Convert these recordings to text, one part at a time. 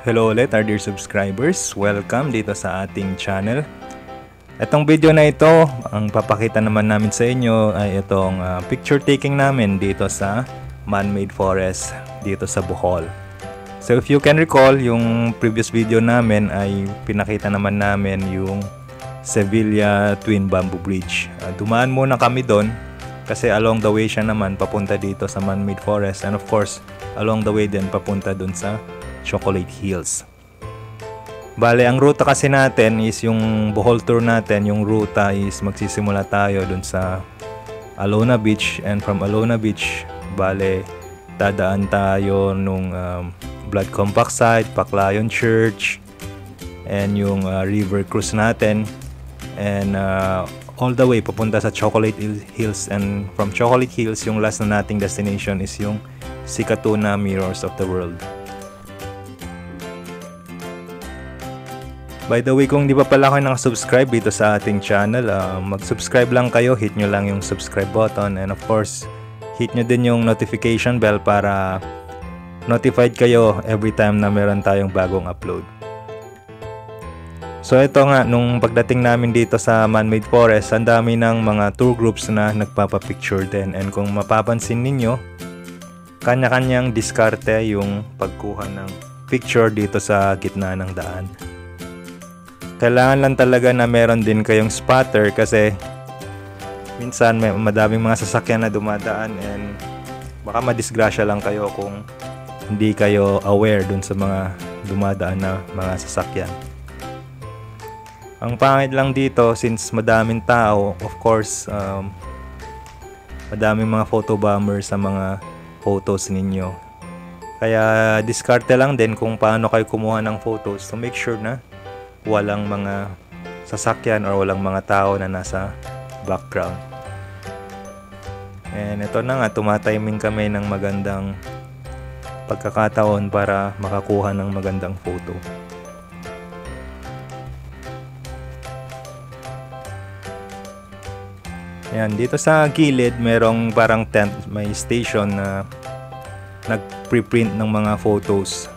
Hello ulit our dear subscribers, welcome dito sa ating channel. Itong video na ito, ang papakita naman namin sa inyo ay itong picture taking namin dito sa man-made forest dito sa Bohol. So if you can recall, yung previous video namin ay pinakita naman namin yung Sevilla Twin Bamboo Bridge. Dumaan muna kami doon kasi along the way siya naman papunta dito sa man-made forest, and of course along the way din papunta doon sa Chocolate Hills. Bale, ang ruta kasi natin is yung Bohol tour natin, yung ruta is magsisimula tayo dun sa Alona Beach, and from Alona Beach, bale, dadaan tayo nung Blood Compact site, Baclayon Church, and yung river cruise natin, and all the way papunta sa Chocolate Hills, and from Chocolate Hills, yung last na nating destination is yung Sikatuna Mirrors of the World. By the way, kung di pa pala kayo nakasubscribe dito sa ating channel, mag-subscribe lang kayo, hit nyo lang yung subscribe button, and of course, hit nyo din yung notification bell para notified kayo every time na meron tayong bagong upload. So ito nga, nung pagdating namin dito sa man-made forest, ang dami ng mga tour groups na nagpapapicture din, and kung mapapansin ninyo, kanya-kanyang diskarte yung pagkuha ng picture dito sa gitna ng daan. Kailangan lang talaga na meron din kayong spotter kasi minsan may madaming mga sasakyan na dumadaan, and baka madisgrasya lang kayo kung hindi kayo aware dun sa mga dumadaan na mga sasakyan. Ang pangit lang dito, since madaming tao, of course, madaming mga photo bombers sa mga photos ninyo. Kaya diskarte lang din kung paano kayo kumuha ng photos to make sure na walang mga sasakyan or walang mga tao na nasa background. And ito na nga, tumatiming kami ng magandang pagkakataon para makakuha ng magandang photo. Ayan, dito sa gilid merong parang tent, may station na nag-preprint ng mga photos.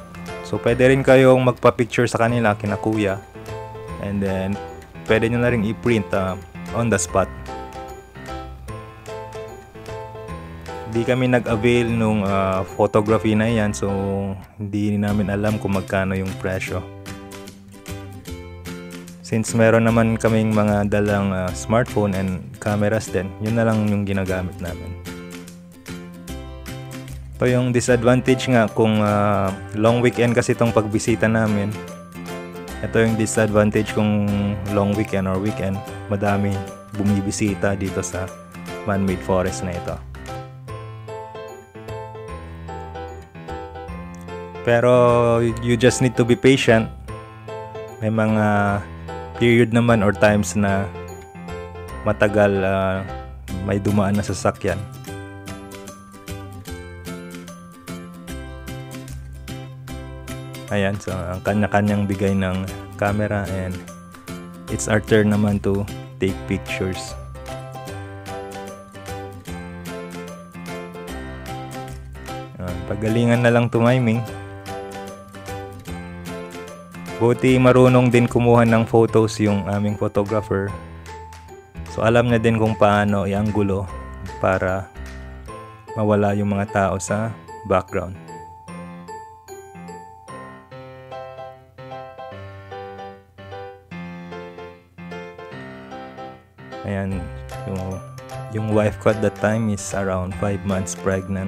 So pwede rin kayong magpa-picture sa kanila, kina kuya. And then, pwede nyo na rin i-print on the spot. Hindi kami nag-avail nung photography na yan, so hindi namin alam kung magkano yung presyo. Since meron naman kaming mga dalang smartphone and cameras din, yun na lang yung ginagamit namin. Ito yung disadvantage nga kung long weekend kasi itong pagbisita namin. Ito yung disadvantage kung long weekend or weekend, madami bumibisita dito sa man-made forest na ito. Pero you just need to be patient. May mga period naman or times na matagal may dumaan na sasakyan. Ayan, so ang kanya-kanyang bigay ng camera, and it's our turn naman to take pictures. Pagalingan na lang tumiming. Buti marunong din kumuha ng photos yung aming photographer. So alam na din kung paano i-anggulo para mawala yung mga tao sa background. Ayan, yung wife ko at that time is around 5 months pregnant.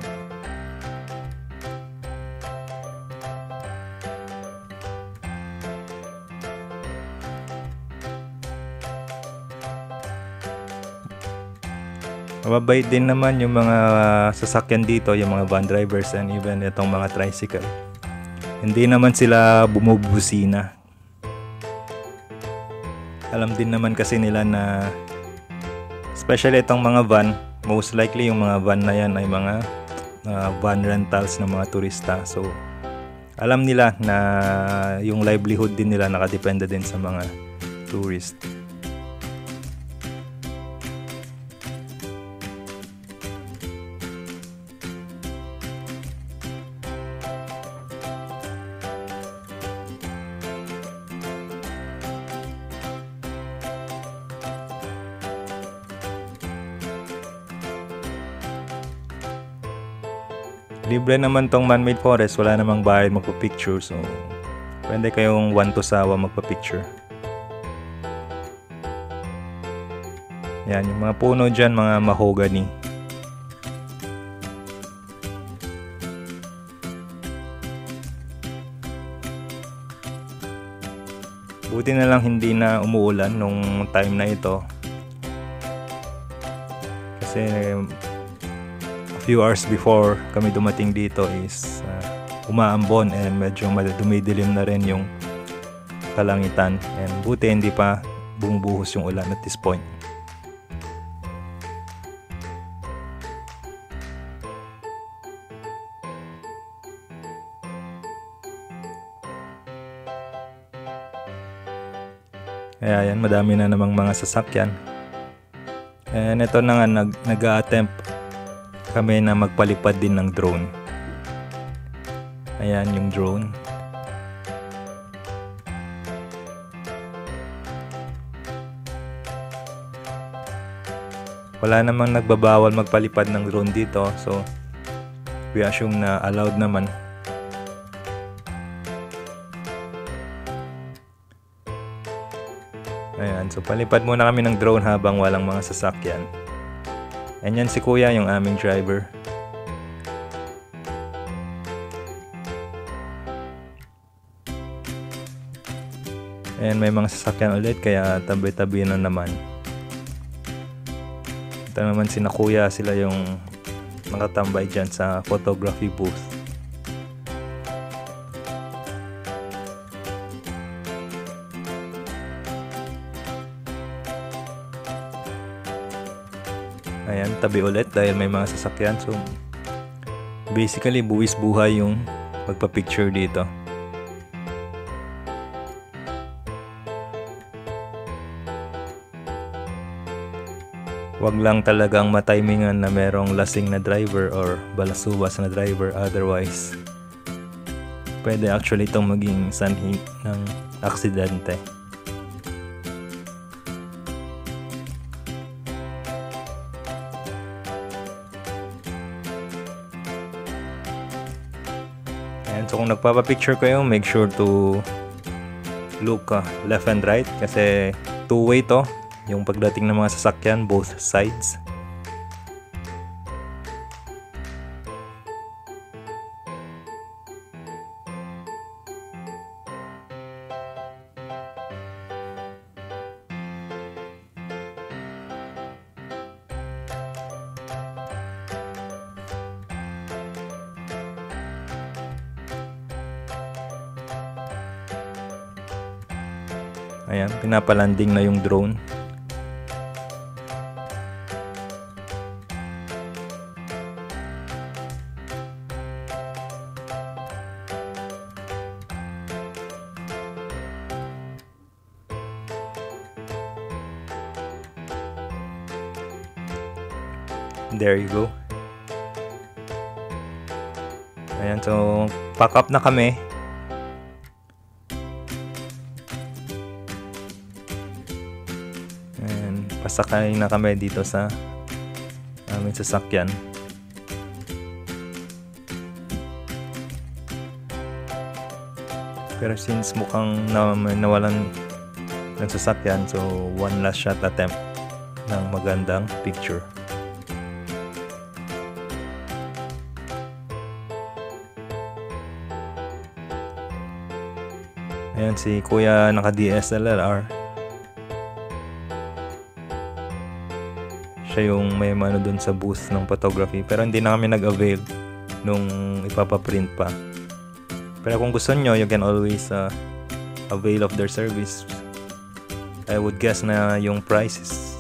Mababait din naman yung mga sasakyan dito, yung mga van drivers, and even itong mga tricycle. Hindi naman sila bumubusina. Alam din naman kasi nila na especially itong mga van, most likely yung mga van na yan ay mga van rentals ng mga turista. So, alam nila na yung livelihood din nila nakadepende din sa mga tourist. Libre naman tong man-made forest, wala namang bayad magpa-picture, so pwede kayong 1 to sawa magpa-picture. Yan, yung mga puno dyan, mga mahogany. Buti na lang hindi na umuulan nung time na ito. Kasi a few hours before kami dumating dito is umaambon and medyo dumidilim na rin yung kalangitan. And buti hindi pa bumubuhos yung ulan at this point. Kaya yan, madami na namang mga sasakyan. And ito na nga, nag-a-attempt kami na magpalipad din ng drone. Ayan yung drone. Wala namang nagbabawal magpalipad ng drone dito, so we assume na allowed naman. Ayan, so palipad muna kami ng drone habang walang mga sasakyan. And yan si Kuya, yung aming driver. And may mga sasakyan ulit, kaya tabi-tabi na naman. Ito naman sina Kuya, sila yung nakatambay dyan sa photography booth. Ayan, tabi ulit dahil may mga sasakyan. So, basically, buwis buhay yung pagpa-picture dito. Wag lang talagang matimingan na merong lasing na driver or balasubas na driver. Otherwise, pwede actually itong maging sanhi ng aksidente. And so kung nagpapapicture kayo, make sure to look left and right kasi two-way to yung pagdating ng mga sasakyan, both sides. Ayan, pinapalanding na yung drone. There you go. Ayan, so pack up na kami. And pasakay na kami dito sa aming sasakyan. Pero since mukhang nawalan ng sasakyan, so one last shot attempt ng magandang picture. Ayan si Kuya naka DSLR. Siya yung may mano dun sa booth ng photography, pero hindi na kami nag-avail nung ipapaprint pa. Pero kung gusto nyo, you can always avail of their service. I would guess na yung price is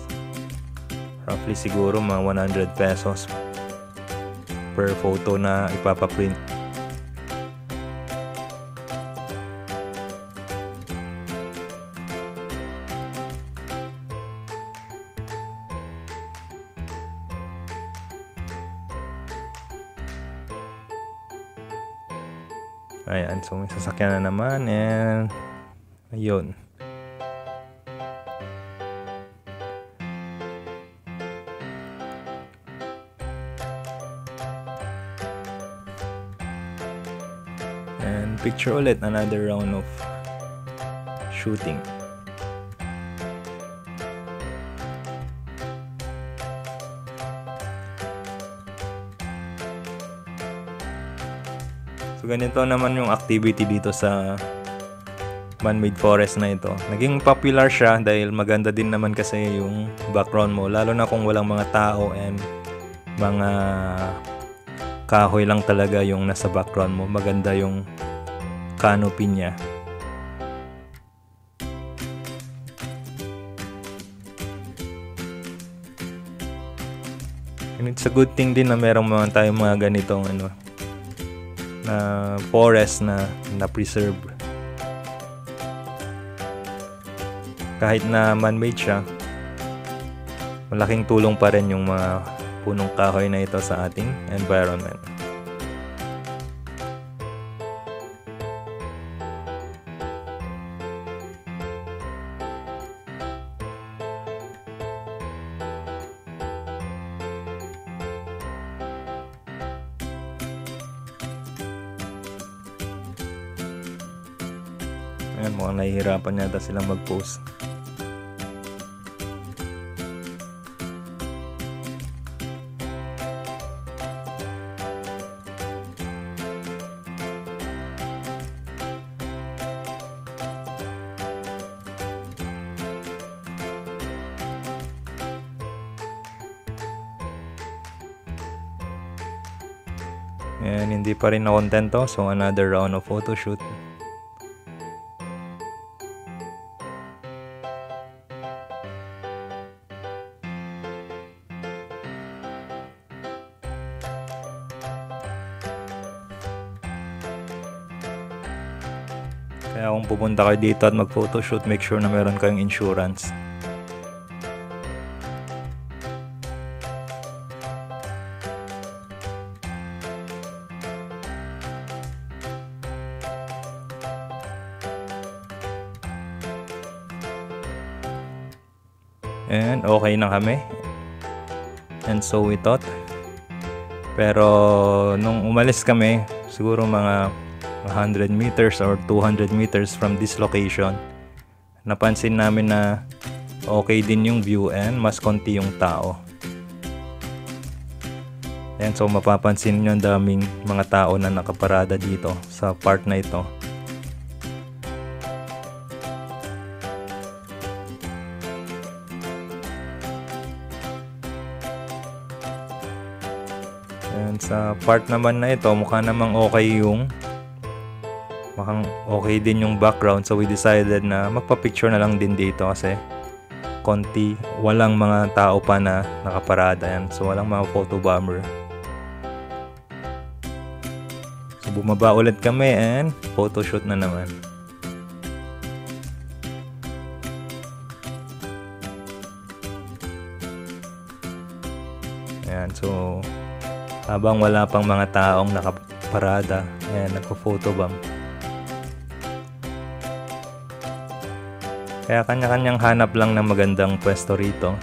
roughly siguro mga 100 pesos per photo na ipapaprint. Ayan, so may sasakyan na naman and ayun. And picture ulit, another round of shooting. So ganito naman yung activity dito sa man-made forest na ito. Naging popular siya dahil maganda din naman kasi yung background mo, lalo na kung walang mga tao and mga kahoy lang talaga yung nasa background mo. Maganda yung canopy niya. And it's a good thing din na merong tayong mga ganitong na forest na preserve. Kahit na man-made siya, malaking tulong pa rin yung mga punong kahoy na ito sa ating environment. Ayan, mukhang nahihirapan yata silang mag-post. And hindi pa rin na-contento, so another round of photo shoot. Kaya kung pupunta kayo dito at mag-photoshoot, make sure na meron kayong insurance. And okay na kami. And so we thought. Pero nung umalis kami, siguro mga 100 meters or 200 meters from this location, napansin namin na okay din yung view and mas konti yung tao. And so mapapansin nyo ang daming mga tao na nakaparada dito sa part na ito. And sa part naman na ito, mukha namang okay okay din yung background, so we decided na magpa-picture na lang din dito kasi konti, walang mga tao pa na nakaparada yan, so walang mga photo bomber. So bumaba ulit kami and photoshoot na naman. Ayan, so habang wala pang mga taong nakaparada, ayan, nagpo-photobomb. Kaya kanya-kanyang hanap lang ng magandang pwesto rito.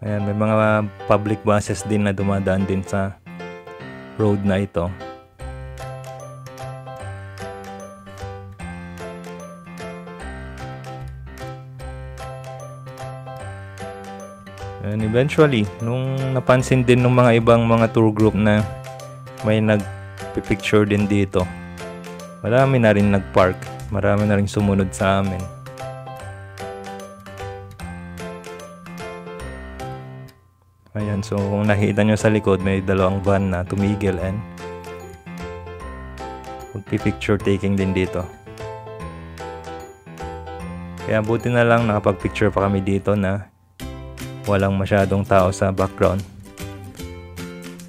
Ayan, may mga public buses din na dumadaan din sa road na ito. And eventually, nung napansin din ng mga ibang mga tour group na may nag-picture din dito, marami na rin nag-park, marami na rin sumunod sa amin. Ayan, so kung nakita nyo sa likod, may dalawang van na tumigil and magpi-picture taking din dito. Kaya buti na lang nakapag-picture pa kami dito na walang masyadong tao sa background.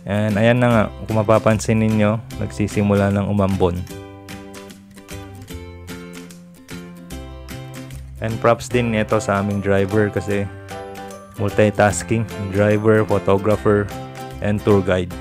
And ayan na nga, kung mapapansin ninyo, nagsisimula ng umambon. And props din ito sa aming driver kasi multitasking, driver, photographer, and tour guide.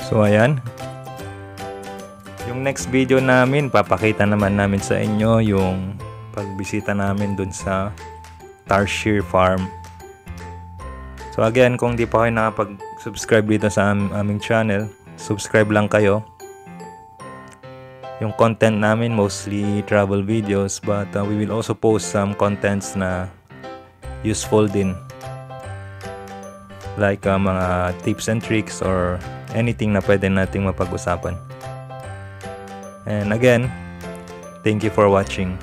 So ayan. Yung next video namin, papakita naman namin sa inyo yung pagbisita namin dun sa Tarsier Farm. So again, kung di pa kayo nakapag-subscribe dito sa aming channel, subscribe lang kayo. Yung content namin mostly travel videos, but we will also post some contents na useful din. Like mga tips and tricks or anything na pwede nating mapag-usapan. And again, thank you for watching.